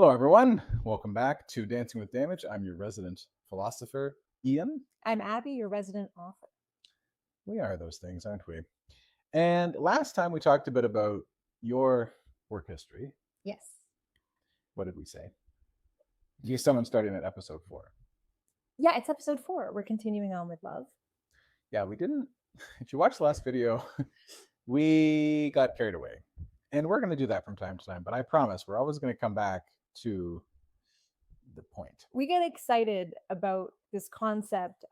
Hello, everyone. Welcome back to Dancing with Damage. I'm your resident philosopher, Ian. I'm Abby, your resident author. We are those things, aren't we? And last time we talked a bit about your work history. Yes. What did we say? You someone starting at episode 4. Yeah, it's episode 4. We're continuing on with love. Yeah, we didn't. If you watched the last video, we got carried away. And we're going to do that from time to time. But I promise we're always going to come back to the point. We get excited about this concept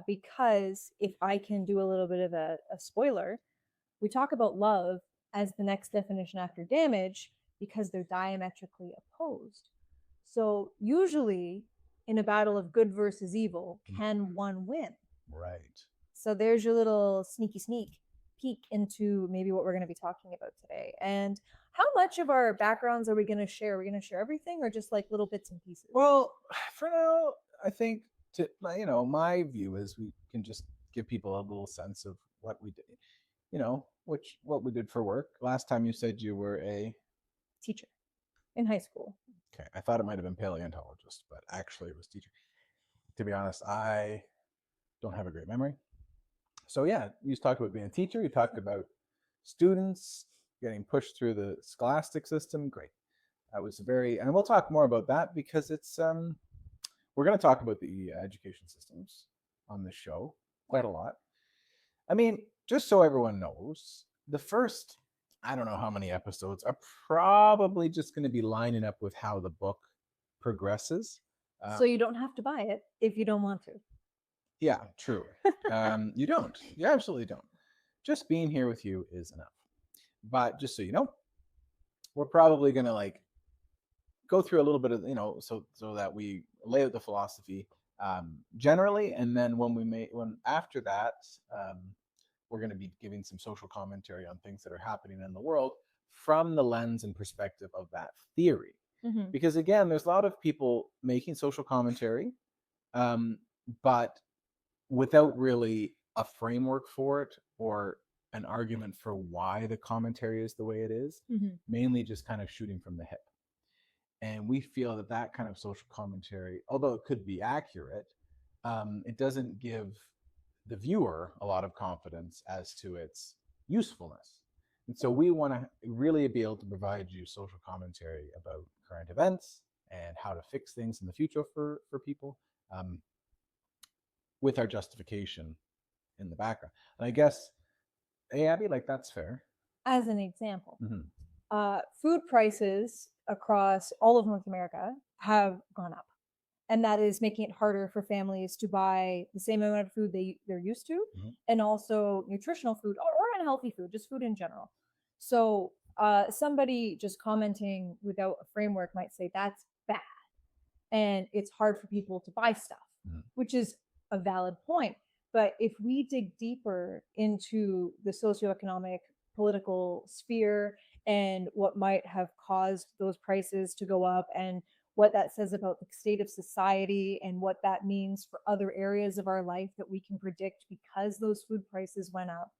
because if I can do a little bit of a spoiler, we talk about love as the next definition after damage because they're diametrically opposed. So usually in a battle of good versus evil, can one win? Right. So there's your little sneak peek into maybe what we're going to be talking about today. And how much of our backgrounds are we going to share? Are we going to share everything or just like little bits and pieces? Well, for now, I think my view is we can just give people a little sense of what we did, what we did for work. Last time you said you were a teacher in high school. Okay, I thought it might have been paleontologist, but actually it was teacher. To be honest, I don't have a great memory. So yeah, you talked about being a teacher. You talked about students getting pushed through the scholastic system. Great. That was and we'll talk more about that because it's, we're going to talk about the education systems on this show quite a lot. I mean, just so everyone knows, the first, I don't know how many episodes are probably just going to be lining up with how the book progresses. So you don't have to buy it if you don't want to. Yeah, true. You don't. You absolutely don't. Just being here with you is enough. But just so you know, we're probably going to go through a little bit of, so that we lay out the philosophy generally. And then after that, we're going to be giving some social commentary on things that are happening in the world from the lens and perspective of that theory. Mm-hmm. Because again, there's a lot of people making social commentary, but without really a framework for it or an argument for why the commentary is the way it is, mainly just kind of shooting from the hip. And we feel that kind of social commentary, although it could be accurate, it doesn't give the viewer a lot of confidence as to its usefulness. And so we want to really be able to provide you social commentary about current events and how to fix things in the future for people, with our justification in the background. And I guess, hey, Abby, that's fair. As an example, food prices across all of North America have gone up. And that is making it harder for families to buy the same amount of food they're used to, and also nutritional food or unhealthy food, just food in general. So somebody just commenting without a framework might say that's bad. And it's hard for people to buy stuff, which is a valid point. But if we dig deeper into the socioeconomic, political sphere and what might have caused those prices to go up and what that says about the state of society and what that means for other areas of our life that we can predict because those food prices went up.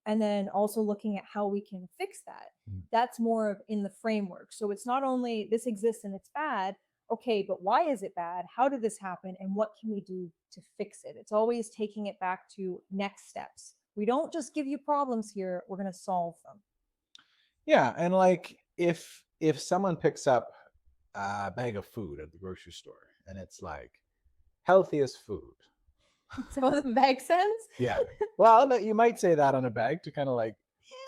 And then also looking at how we can fix that. That's more of in the framework. So it's not only this exists and it's bad, okay, but why is it bad? How did this happen? And what can we do to fix it? It's always taking it back to next steps. We don't just give you problems here, we're going to solve them. Yeah, and if someone picks up a bag of food at the grocery store and it's healthiest food. Some of them bag sense? Yeah. Well, you might say that on a bag to kind of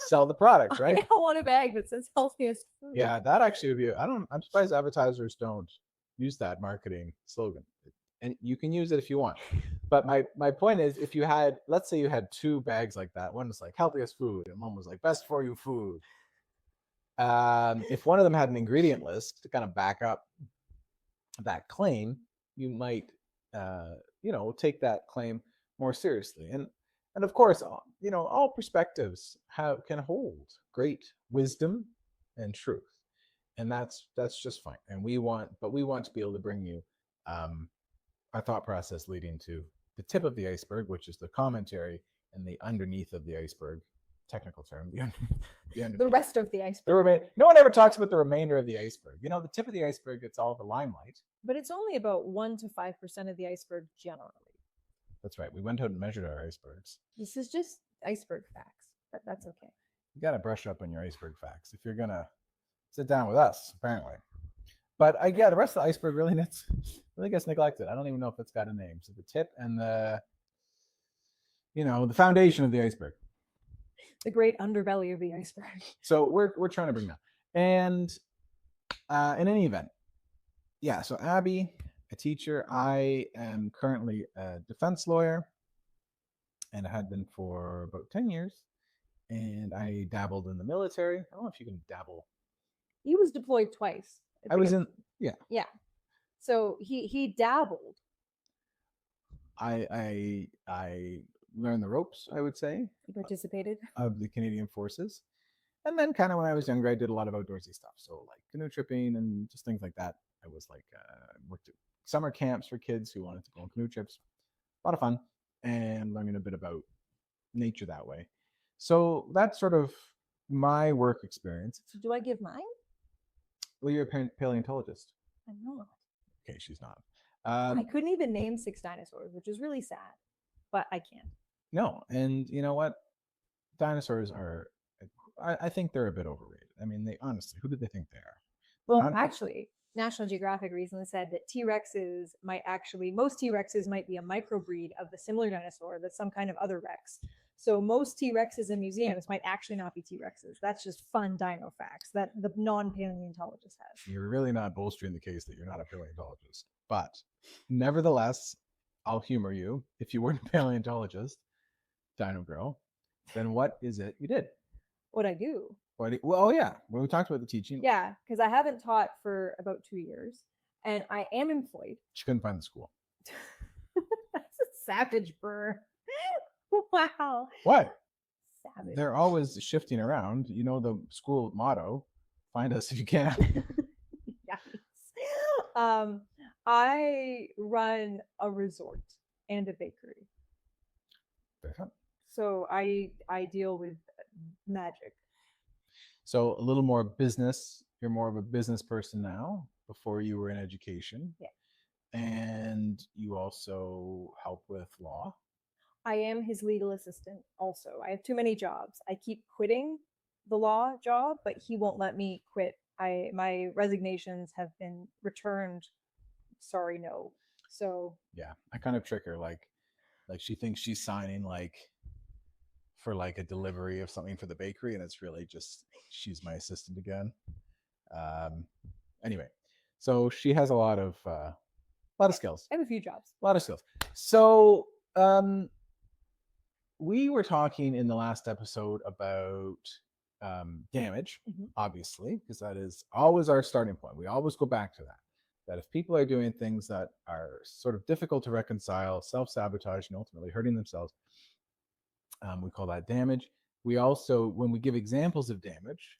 sell the product, right? I don't want a bag that says healthiest food. Yeah, that actually would be, I'm surprised advertisers don't use that marketing slogan. And you can use it if you want. But my point is, if let's say you had 2 bags like that, one was healthiest food and one was best for you food. If one of them had an ingredient list to kind of back up that claim, you might, take that claim more seriously. And of course, all perspectives can hold great wisdom and truth, and that's just fine. And we want to be able to bring you our thought process leading to the tip of the iceberg, which is the commentary, and the underneath of the iceberg technical term. The rest of the iceberg. No one ever talks about the remainder of the iceberg. The tip of the iceberg gets all the limelight. But it's only about 1 to 5% of the iceberg generally. That's right. We went out and measured our icebergs. This is just iceberg facts, but that's okay. You got to brush up on your iceberg facts if you're going to sit down with us, apparently. But the rest of the iceberg really gets neglected. I don't even know if it's got a name. So the tip and the foundation of the iceberg. The great underbelly of the iceberg. So we're trying to bring that. And in any event, yeah, so Abby, a teacher, I am currently a defense lawyer, and I had been for about 10 years. And I dabbled in the military. I don't know if you can dabble. He was deployed twice. Yeah. So he dabbled. I learned the ropes, I would say. He participated. Of the Canadian Forces. And then kind of when I was younger, I did a lot of outdoorsy stuff. So like canoe tripping and just things like that. I was like, worked at summer camps for kids who wanted to go on canoe trips. A lot of fun and learning a bit about nature that way. So that's sort of my work experience. So do I give mine? Well, you're a paleontologist. I'm not. Okay, she's not. I couldn't even name 6 dinosaurs, which is really sad, but I can't. No, and you know what? Dinosaurs are, I think they're a bit overrated. I mean, they honestly, who do they think they are? Well, actually, National Geographic recently said that most T-Rexes might be a microbreed of the similar dinosaur that's some kind of other Rex. So most T-Rexes in museums might actually not be T-Rexes. That's just fun dino facts that the non-paleontologist has. You're really not bolstering the case that you're not a paleontologist. But nevertheless, I'll humor you. If you weren't a paleontologist, Dino Girl, then what is it you did? What I do? Well, yeah. When we talked about the teaching. Yeah, because I haven't taught for about 2 years, and I am employed. She couldn't find the school. That's a savage, Burr. Wow. What? Savage. They're always shifting around. You know the school motto: "Find us if you can." Yikes. I run a resort and a bakery. So I deal with magic. So a little more business. You're more of a business person now. Before you were in education. Yeah. And you also help with law. I am his legal assistant also. I have too many jobs. I keep quitting the law job, but he won't let me quit. My resignations have been returned. Sorry, no. So yeah, I kind of trick her like she thinks she's signing for a delivery of something for the bakery, and it's really just she's my assistant again. Anyway, so she has a lot of skills. I have a few jobs. A lot of skills. So we were talking in the last episode about damage, obviously, because that is always our starting point. We always go back to that. That if people are doing things that are sort of difficult to reconcile, self-sabotage, and ultimately hurting themselves, we call that damage. We also, when we give examples of damage,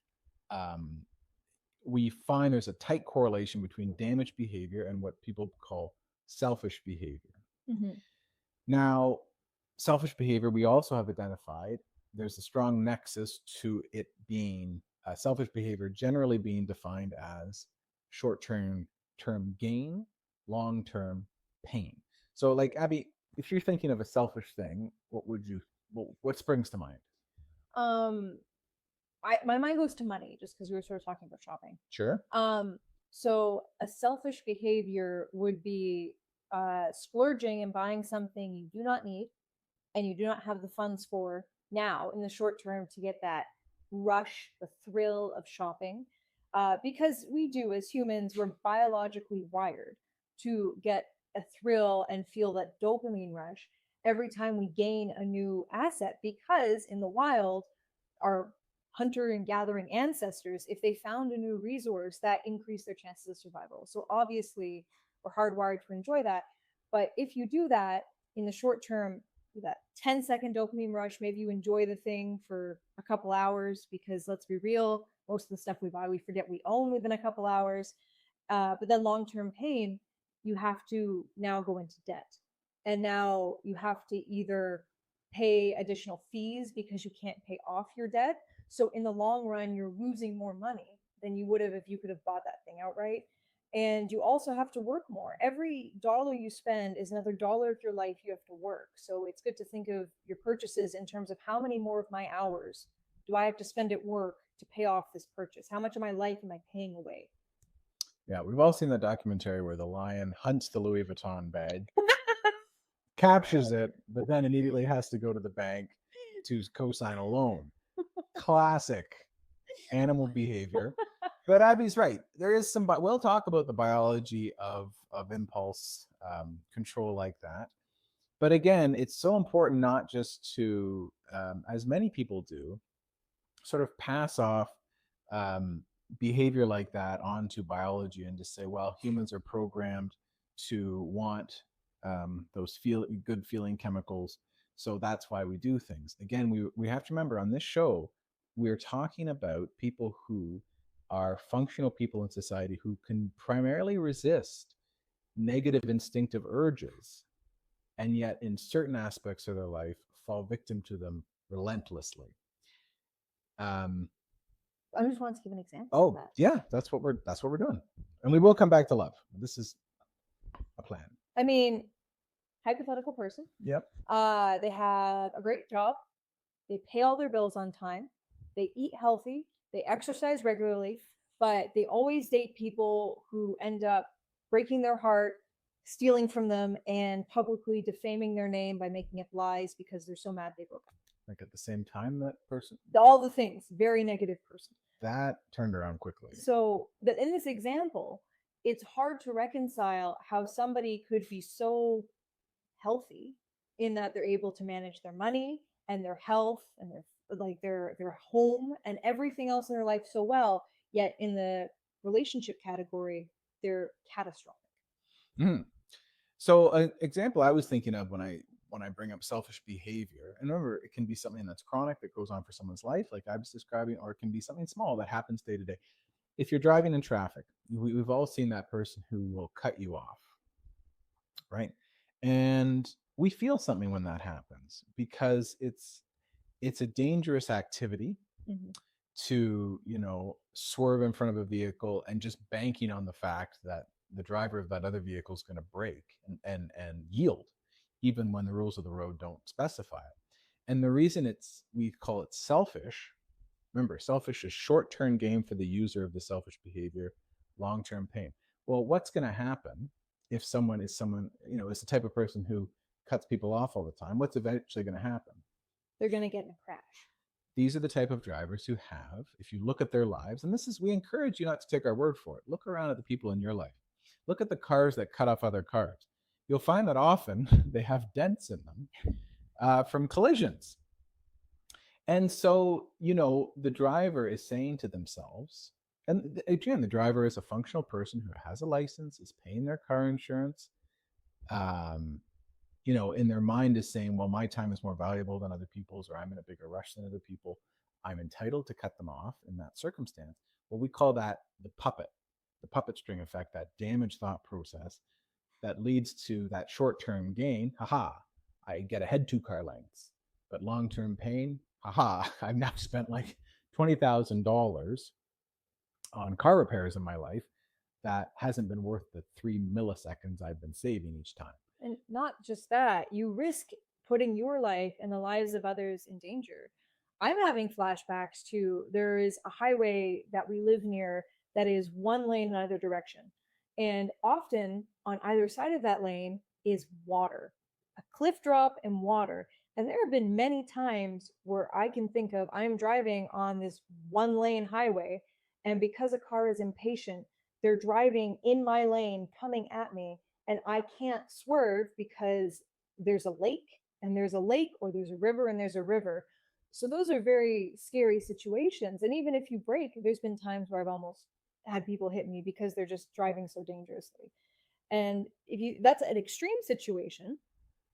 we find there's a tight correlation between damage behavior and what people call selfish behavior. Mm-hmm. Now, selfish behavior, we also have identified there's a strong nexus to it being selfish behavior generally being defined as short-term gain, long-term pain. So like Abby, if you're thinking of a selfish thing, what springs to mind? My mind goes to money just because we were sort of talking about shopping. Sure. So a selfish behavior would be splurging and buying something you do not need and you do not have the funds for now in the short term to get that rush, the thrill of shopping. Because we do, as humans, we're biologically wired to get a thrill and feel that dopamine rush every time we gain a new asset. Because in the wild, our hunter and gathering ancestors, if they found a new resource, that increased their chances of survival. So obviously, we're hardwired to enjoy that. But if you do that in the short term, that 10-second dopamine rush, maybe you enjoy the thing for a couple hours because let's be real, most of the stuff we buy, we forget we own within a couple hours. But then long-term pain, you have to now go into debt. And now you have to either pay additional fees because you can't pay off your debt. So in the long run, you're losing more money than you would have if you could have bought that thing outright. And you also have to work more. Every dollar you spend is another dollar of your life you have to work. So it's good to think of your purchases in terms of how many more of my hours do I have to spend at work to pay off this purchase? How much of my life am I paying away? Yeah, we've all seen the documentary where the lion hunts the Louis Vuitton bag, captures it, but then immediately has to go to the bank to co-sign a loan. Classic animal behavior. But Abby's right. There is some. We'll talk about the biology of impulse control like that. But again, it's so important not just to, as many people do, sort of pass off behavior like that onto biology and just say, well, humans are programmed to want those good feeling chemicals, so that's why we do things. Again, we have to remember on this show, we're talking about people who are functional people in society who can primarily resist negative instinctive urges, and yet in certain aspects of their life fall victim to them relentlessly. I just want to give an example. Oh, yeah, that's what we're doing, and we will come back to love. This is a plan. I mean, hypothetical person. Yep. They have a great job. They pay all their bills on time. They eat healthy. They exercise regularly, but they always date people who end up breaking their heart, stealing from them, and publicly defaming their name by making up lies because they're so mad they broke up. Like at the same time, that person, all the things, very negative person. That turned around quickly. So that in this example, it's hard to reconcile how somebody could be so healthy in that they're able to manage their money and their health and their home and everything else in their life so well, yet in the relationship category, they're catastrophic. Mm. So an example I was thinking of when I bring up selfish behavior, and remember, it can be something that's chronic that goes on for someone's life, like I was describing, or it can be something small that happens day to day. If you're driving in traffic, we've all seen that person who will cut you off, right? And we feel something when that happens because it's a dangerous activity to, swerve in front of a vehicle and just banking on the fact that the driver of that other vehicle is going to brake and yield, even when the rules of the road don't specify it. And the reason we call it selfish, remember, selfish is short-term gain for the user of the selfish behavior, long-term pain. Well, what's going to happen if someone is the type of person who cuts people off all the time? What's eventually going to happen? They're going to get in a crash. These are the type of drivers who have, if you look at their lives, and we encourage you not to take our word for it. Look around at the people in your life. Look at the cars that cut off other cars. You'll find that often they have dents in them from collisions. And so, the driver is saying to themselves, and again, the driver is a functional person who has a license, is paying their car insurance, in their mind is saying, well, my time is more valuable than other people's, or I'm in a bigger rush than other people. I'm entitled to cut them off in that circumstance. Well, we call that the puppet string effect, that damaged thought process that leads to that short-term gain. Haha, I get ahead 2 car lengths, but long-term pain, haha, I've now spent like $20,000 on car repairs in my life that hasn't been worth the 3 milliseconds I've been saving each time. And not just that, you risk putting your life and the lives of others in danger. I'm having flashbacks to, there is a highway that we live near that is one lane in either direction. And often on either side of that lane is water, a cliff drop and water. And there have been many times where I can think of, I'm driving on this one lane highway, and because a car is impatient, they're driving in my lane coming at me, and I can't swerve because there's a lake and there's a lake, or there's a river and there's a river. So those are very scary situations. And even if you brake, there's been times where I've almost had people hit me because they're just driving so dangerously. And that's an extreme situation,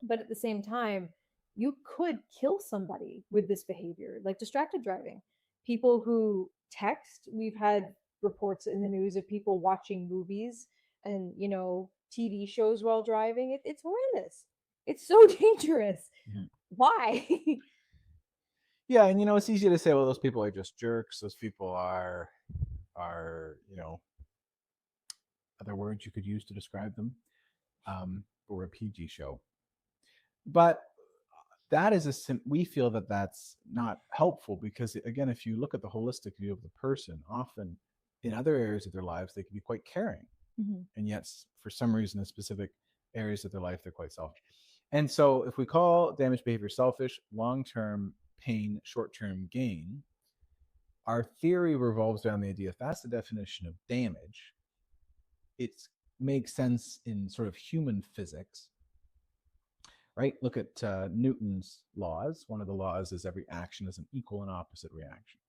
but at the same time, you could kill somebody with this behavior, like distracted driving. People who text, we've had reports in the news of people watching movies and TV shows while driving. It's horrendous. It's so dangerous. Why? Yeah, and it's easy to say, well, those people are just jerks. Those people are other words you could use to describe them. We're a PG show, but that is we feel that that's not helpful because, again, if you look at the holistic view of the person, often in other areas of their lives they can be quite caring, and yet for some reason in specific areas of their life they're quite selfish. And so if we call damaged behavior selfish, long-term pain, short-term gain, our theory revolves around the idea if that's the definition of damage, it makes sense in sort of human physics, right? Look at Newton's laws. One of the laws is every action is an equal and opposite reaction.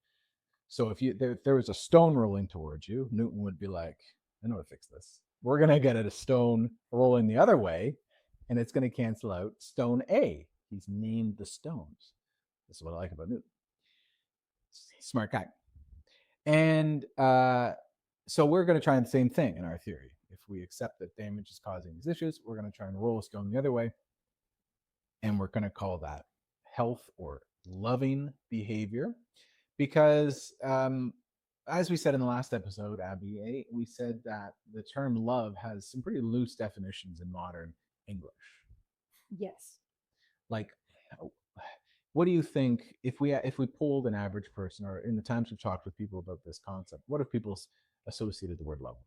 So if there was a stone rolling towards you, Newton would be like, I know how to fix this. We're going to get a stone rolling the other way, and it's going to cancel out stone A. He's named the stones. This is what I like about Newton. Smart guy. And so we're going to try the same thing in our theory. If we accept that damage is causing these issues, we're going to try and roll a stone the other way. And we're going to call that health or loving behavior. Because as we said in the last episode, Abby, we said that the term love has some pretty loose definitions in modern English. Yes. Like, what do you think if we polled an average person, or in the times we've talked with people about this concept, what have people associated the word love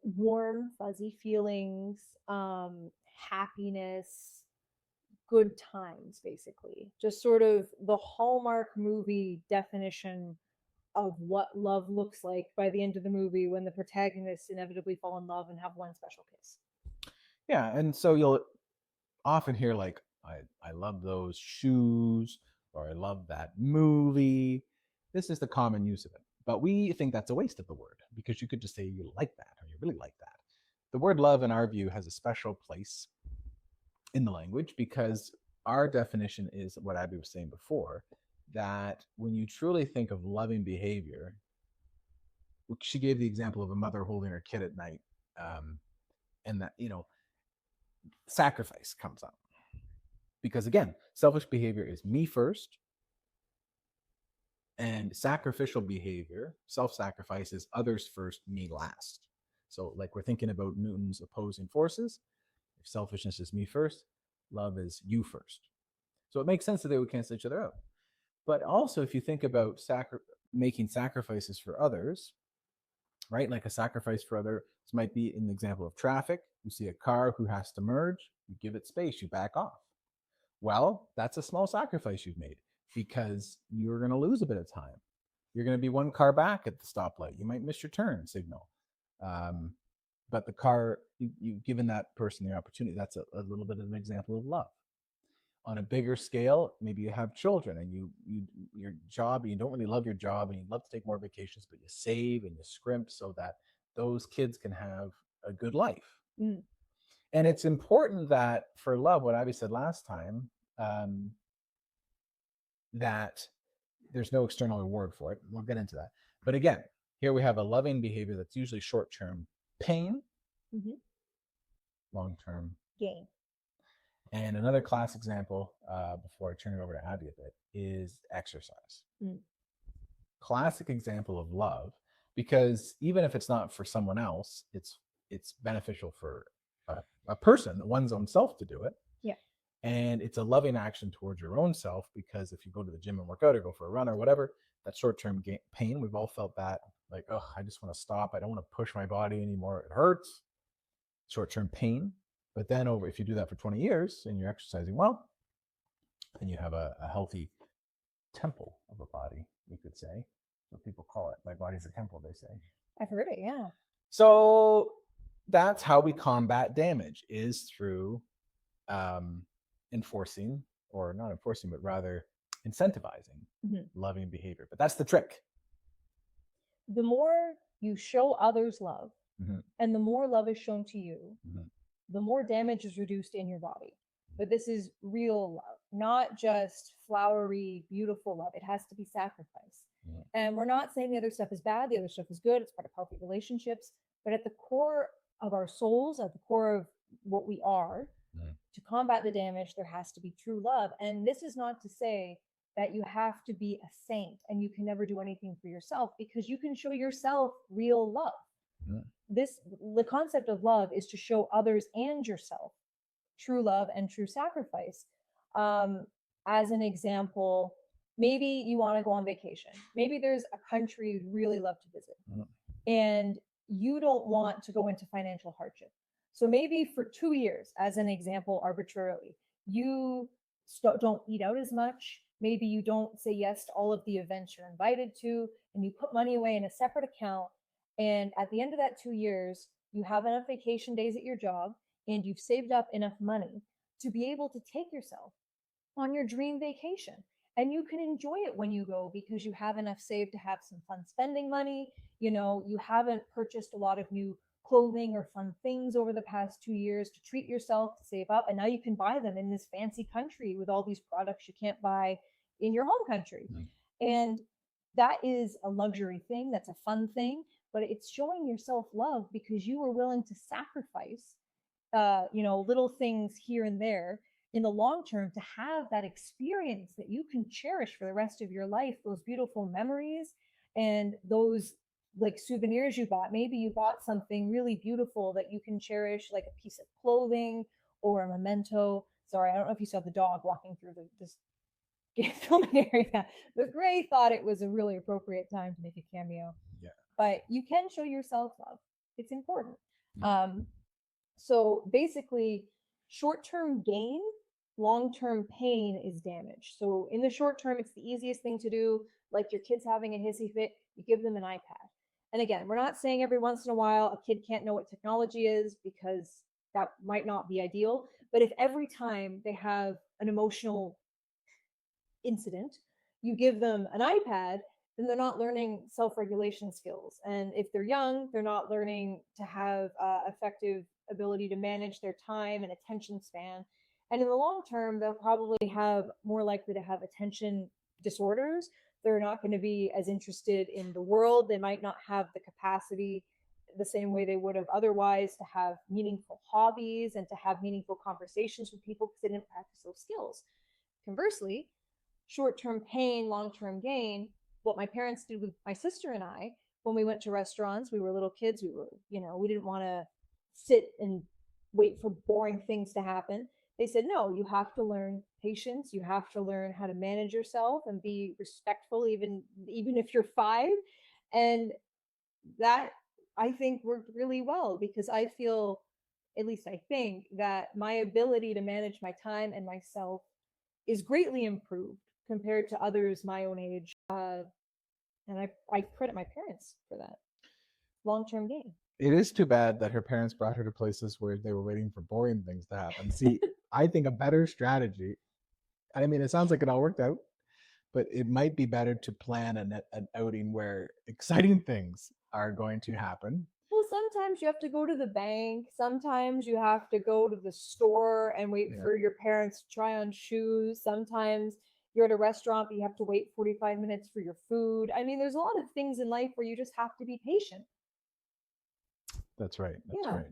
with? Warm, fuzzy feelings, happiness, good times, basically. Just sort of the Hallmark movie definition of what love looks like by the end of the movie when the protagonists inevitably fall in love and have one special kiss. Yeah, and so you'll often hear like, I love those shoes, or I love that movie. This is the common use of it. But we think that's a waste of the word, because you could just say you like that, or you really like that. The word love, in our view, has a special place in the language because our definition is what Abby was saying before, that when you truly think of loving behavior, she gave the example of a mother holding her kid at night, and that, sacrifice comes up. Because again, selfish behavior is me first, and sacrificial behavior, self-sacrifice, is others first, me last. So like we're thinking about Newton's opposing forces. If selfishness is me first, love is you first. So it makes sense that they would cancel each other out. But also, if you think about making sacrifices for others, right? Like a sacrifice for others might be in the example of traffic. You see a car who has to merge, you give it space, you back off. Well, that's a small sacrifice you've made, because you're going to lose a bit of time. You're going to be one car back at the stoplight. You might miss your turn signal. But the car, you've given that person the opportunity. That's a little bit of an example of love. On a bigger scale, maybe you have children and your job, you don't really love your job and you'd love to take more vacations, but you save and you scrimp so that those kids can have a good life. Mm. And it's important that for love, what Abby said last time, that there's no external reward for it. We'll get into that. But again, here we have a loving behavior that's usually short-term pain, long-term gain. And another class example, before I turn it over to Abby a bit, is exercise. Classic example of love, because even if it's not for someone else, it's beneficial for a person, one's own self, to do it. Yeah. And it's a loving action towards your own self, because if you go to the gym and work out or go for a run or whatever, that short-term pain, we've all felt that, like, oh, I just want to stop. I don't want to push my body anymore. It hurts. Short-term pain. But then if you do that for 20 years and you're exercising well, then you have a healthy temple of a body, you could say. What people call it. My body's a temple, they say. I've heard it, yeah. So that's how we combat damage, is through enforcing, or not enforcing, but rather incentivizing loving behavior. But that's the trick. The more you show others love, and the more love is shown to you, the more damage is reduced in your body. But this is real love, not just flowery, beautiful love. It has to be sacrifice. And we're not saying the other stuff is bad. The other stuff is good. It's part of healthy relationships. But at the core of our souls, at the core of what we are, To combat the damage, there has to be true love. And this is not to say that you have to be a saint and you can never do anything for yourself, because you can show yourself real love. The concept of love is to show others and yourself true love and true sacrifice. As an example, maybe you want to go on vacation. Maybe there's a country you'd really love to visit, and you don't want to go into financial hardship. So maybe for 2 years, as an example, arbitrarily, you don't eat out as much. Maybe you don't say yes to all of the events you're invited to, and you put money away in a separate account. And at the end of that 2 years, you have enough vacation days at your job and you've saved up enough money to be able to take yourself on your dream vacation. And you can enjoy it when you go because you have enough saved to have some fun spending money. You haven't purchased a lot of new clothing or fun things over the past 2 years to treat yourself, to save up. And now you can buy them in this fancy country with all these products you can't buy in your home country. And that is a luxury thing. That's a fun thing, but it's showing yourself love because you were willing to sacrifice, little things here and there in the long term to have that experience that you can cherish for the rest of your life, those beautiful memories and those like souvenirs you bought. Maybe you bought something really beautiful that you can cherish, like a piece of clothing or a memento. Sorry, I don't know if you saw the dog walking through this filming area, but Gray thought it was a really appropriate time to make a cameo. Yeah. But you can show yourself love. It's important. So basically, short-term gain, long-term pain is damage. So in the short term, it's the easiest thing to do. Like your kid's having a hissy fit, you give them an iPad. And again, we're not saying every once in a while a kid can't know what technology is, because that might not be ideal. But if every time they have an emotional incident, you give them an iPad, then they're not learning self-regulation skills. And if they're young, they're not learning to have effective ability to manage their time and attention span. And in the long term, they'll probably have more likely to have attention disorders. They're not going to be as interested in the world. They might not have the capacity the same way they would have otherwise to have meaningful hobbies and to have meaningful conversations with people because they didn't practice those skills. Conversely, short-term pain, long-term gain, what my parents did with my sister and I when we went to restaurants. We were little kids. We didn't want to sit and wait for boring things to happen. They said, no, you have to learn patience. You have to learn how to manage yourself and be respectful, even if you're 5. And that, I think, worked really well because I feel, at least I think, that my ability to manage my time and myself is greatly improved compared to others my own age. And I credit my parents for that. Long-term gain. It is too bad that her parents brought her to places where they were waiting for boring things to happen. See, I think a better strategy, I mean, it sounds like it all worked out, but it might be better to plan an outing where exciting things are going to happen. Well, sometimes you have to go to the bank. Sometimes you have to go to the store and wait for your parents to try on shoes. Sometimes you're at a restaurant, but you have to wait 45 minutes for your food. I mean, there's a lot of things in life where you just have to be patient. That's right. That's right.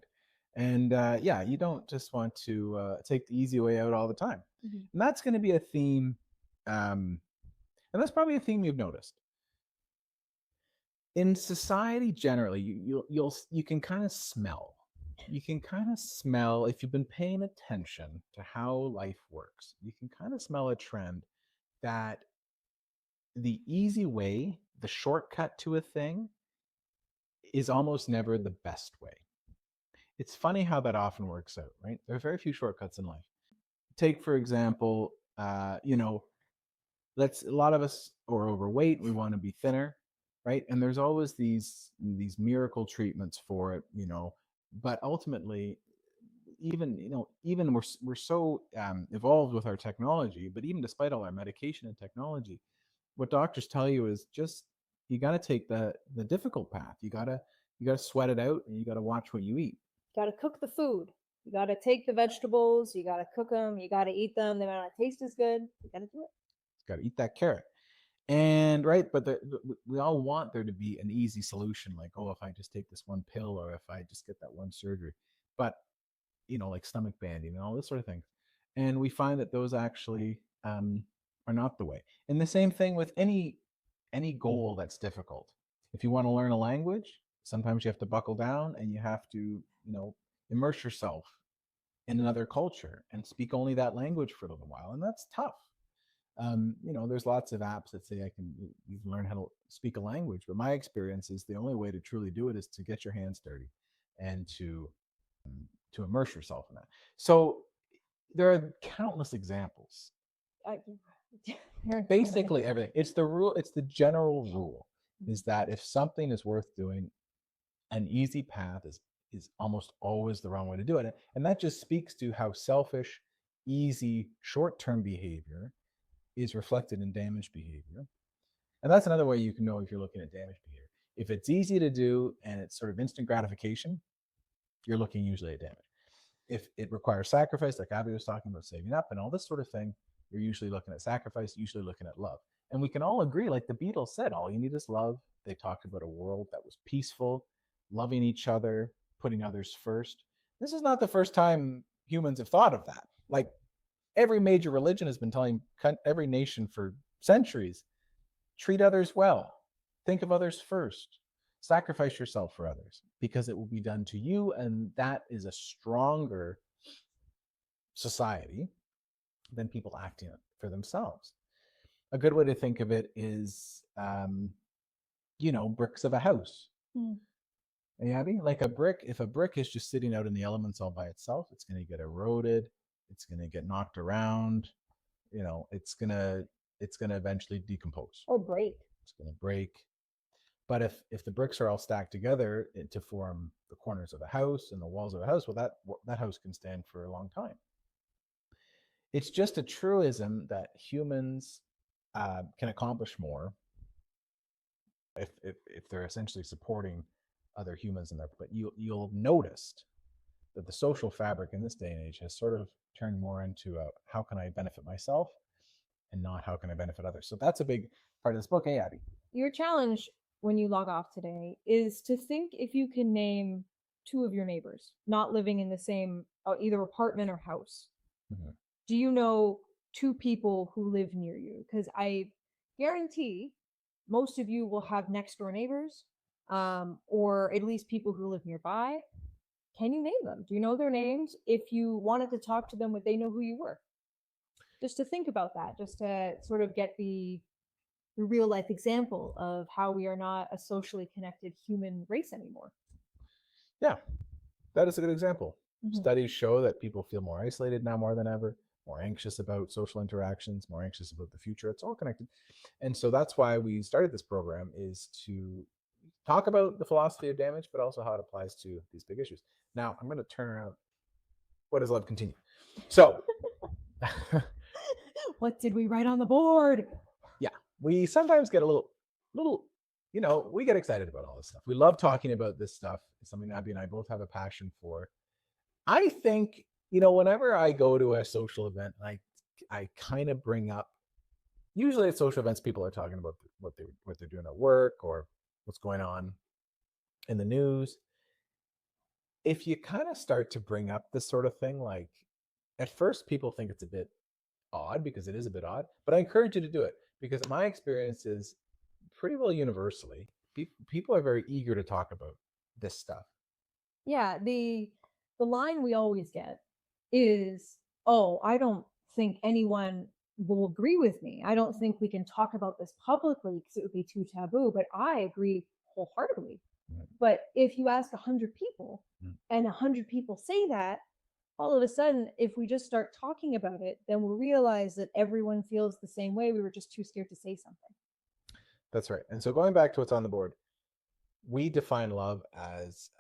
And you don't just want to take the easy way out all the time. And that's going to be a theme. And that's probably a theme you've noticed. In society generally, you can kind of smell. You can kind of smell, if you've been paying attention to how life works, you can kind of smell a trend that the easy way, the shortcut to a thing, is almost never the best way. It's funny how that often works out, right? There are very few shortcuts in life. Take, for example, a lot of us are overweight. We want to be thinner, right? And there's always these miracle treatments for it, but ultimately, even we're so evolved with our technology, but even despite all our medication and technology, what doctors tell you is just, you got to take the difficult path. You got to sweat it out, and you got to watch what you eat. You got to cook the food. You got to take the vegetables. You got to cook them. You got to eat them. They might not taste as good. You got to do it. Got to eat that carrot. And right, but we all want there to be an easy solution, like, oh, if I just take this one pill, or if I just get that one surgery. But like stomach banding and all this sort of things. And we find that those actually are not the way. And the same thing with any goal that's difficult. If you want to learn a language, sometimes you have to buckle down and you have to, immerse yourself in another culture and speak only that language for a little while. And that's tough. There's lots of apps that say you can learn how to speak a language, but my experience is the only way to truly do it is to get your hands dirty and to immerse yourself in that. So there are countless examples. Basically everything. It's the rule. It's the general rule is that if something is worth doing, an easy path is almost always the wrong way to do it. And that just speaks to how selfish, easy, short-term behavior is reflected in damaged behavior. And that's another way you can know if you're looking at damaged behavior. If it's easy to do and it's sort of instant gratification, you're looking usually at damage. If it requires sacrifice, like Abi was talking about, saving up and all this sort of thing, you're usually looking at sacrifice, usually looking at love. And we can all agree, like the Beatles said, all you need is love. They talked about a world that was peaceful, loving each other, putting others first. This is not the first time humans have thought of that. Like every major religion has been telling every nation for centuries, treat others well, think of others first, sacrifice yourself for others because it will be done to you. And that is a stronger society than people acting for themselves. A good way to think of it is, bricks of a house. Hey, Abby, like if a brick is just sitting out in the elements all by itself, it's going to get eroded. It's going to get knocked around. It's going to eventually decompose or break. It's going to break. But if the bricks are all stacked together to form the corners of a house and the walls of a house, well, that house can stand for a long time. It's just a truism that humans can accomplish more if they're essentially supporting other humans in there. But you'll notice that the social fabric in this day and age has sort of turned more into how can I benefit myself and not how can I benefit others. So that's a big part of this book. Hey, Abby. Your challenge when you log off today is to think if you can name 2 of your neighbors not living in the same either apartment or house. Mm-hmm. Do you know 2 people who live near you? Because I guarantee most of you will have next door neighbors, or at least people who live nearby. Can you name them? Do you know their names? If you wanted to talk to them, would they know who you were? Just to think about that, just to sort of get the real life example of how we are not a socially connected human race anymore. Yeah, that is a good example. Mm-hmm. Studies show that people feel more isolated now more than ever, more anxious about social interactions, more anxious about the future. It's all connected. And so that's why we started this program, is to talk about the philosophy of damage, but also how it applies to these big issues. Now, I'm going to turn around. What does love continue? So, what did we write on the board? Yeah, we sometimes get a little, we get excited about all this stuff. We love talking about this stuff. It's something Abby and I both have a passion for. I think, whenever I go to a social event, I kind of bring up, usually at social events, people are talking about what they're doing at work or what's going on in the news. If you kind of start to bring up this sort of thing, like at first people think it's a bit odd, because it is a bit odd, but I encourage you to do it, because my experience is pretty well universally, people are very eager to talk about this stuff. Yeah, the line we always get is, oh, I don't think anyone will agree with me. I don't think we can talk about this publicly because it would be too taboo, but I agree wholeheartedly. Right. But if you ask 100 people and 100 people say that, all of a sudden, if we just start talking about it, then we'll realize that everyone feels the same way. We were just too scared to say something. That's right. And so going back to what's on the board, we define love as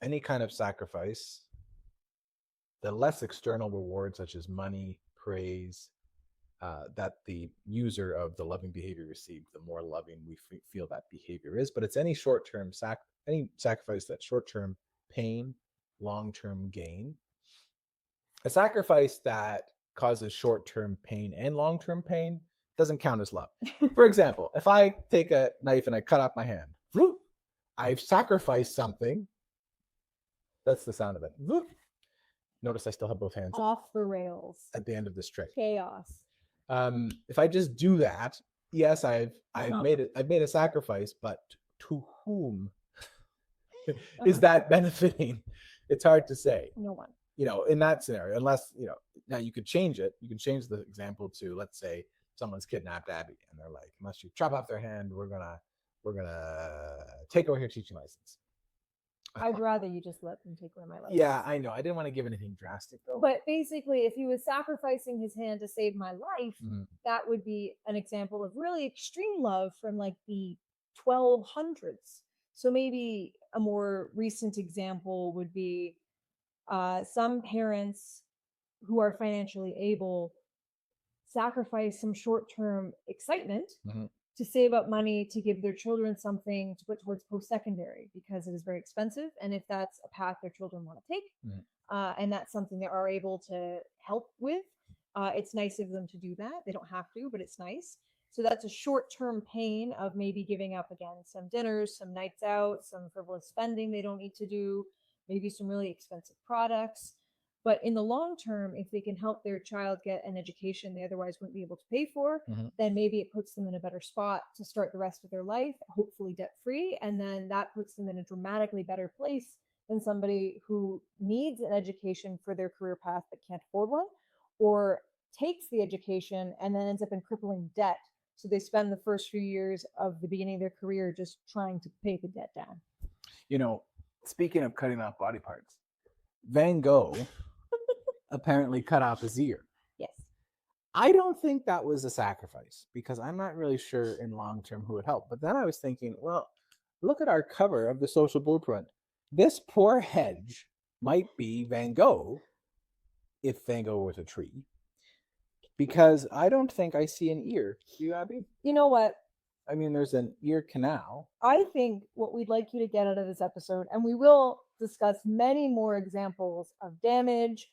any kind of sacrifice, the less external reward, such as money, praise, that the user of the loving behavior received, the more loving we feel that behavior is. But it's any short-term any sacrifice that's short-term pain, long-term gain. A sacrifice that causes short-term pain and long-term pain doesn't count as love. For example, if I take a knife and I cut off my hand, I've sacrificed something. That's the sound of it. Notice I still have both hands off the rails. At the end of this trick. Chaos. If I just do that, yes, I've made a sacrifice, but to whom is that benefiting? It's hard to say. No one. In that scenario, unless, now you could change it. You can change the example to, let's say someone's kidnapped Abby and they're like, unless you chop off their hand, we're gonna take away her teaching license. I'd rather you just let them take away my license. Yeah, I know. I didn't want to give anything drastic though. But basically, if he was sacrificing his hand to save my life, that would be an example of really extreme love from like the 1200s. So maybe a more recent example would be some parents who are financially able sacrifice some short-term excitement to save up money to give their children something to put towards post-secondary, because it is very expensive. And if that's a path their children want to take, and that's something they are able to help with, it's nice of them to do that. They don't have to, but it's nice. So that's a short-term pain of maybe giving up, again, some dinners, some nights out, some frivolous spending they don't need to do, maybe some really expensive products. But in the long term, if they can help their child get an education they otherwise wouldn't be able to pay for, then maybe it puts them in a better spot to start the rest of their life, hopefully debt-free. And then that puts them in a dramatically better place than somebody who needs an education for their career path but can't afford one, or takes the education and then ends up in crippling debt. So they spend the first few years of the beginning of their career just trying to pay the debt down. Speaking of cutting off body parts, Van Gogh apparently cut off his ear. Yes. I don't think that was a sacrifice, because I'm not really sure in long term who would help. But then I was thinking, well, look at our cover of the Social Blueprint. This poor hedge might be Van Gogh if Van Gogh was a tree, because I don't think I see an ear. Do you, Abby? You know what? I mean, there's an ear canal. I think what we'd like you to get out of this episode, and we will discuss many more examples of damage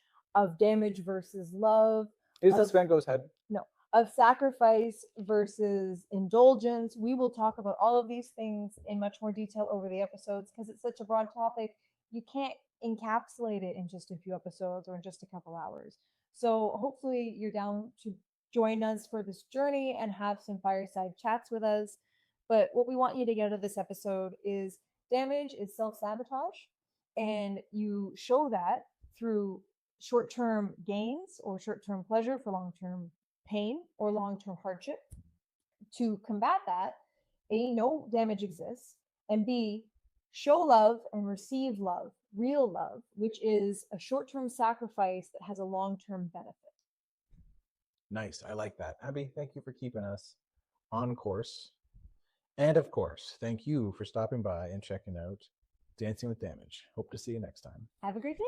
versus love. Is this Van Gogh's head? No. Of sacrifice versus indulgence. We will talk about all of these things in much more detail over the episodes, because it's such a broad topic. You can't encapsulate it in just a few episodes or in just a couple hours. So hopefully you're down to join us for this journey and have some fireside chats with us. But what we want you to get out of this episode is damage is self-sabotage, and you show that through short-term gains or short-term pleasure for long-term pain or long-term hardship. To combat that, A, no damage exists, and B, show love and receive love, real love, which is a short-term sacrifice that has a long-term benefit. Nice. I like that. Abby, thank you for keeping us on course. And of course, thank you for stopping by and checking out Dancing with Damage. Hope to see you next time. Have a great day.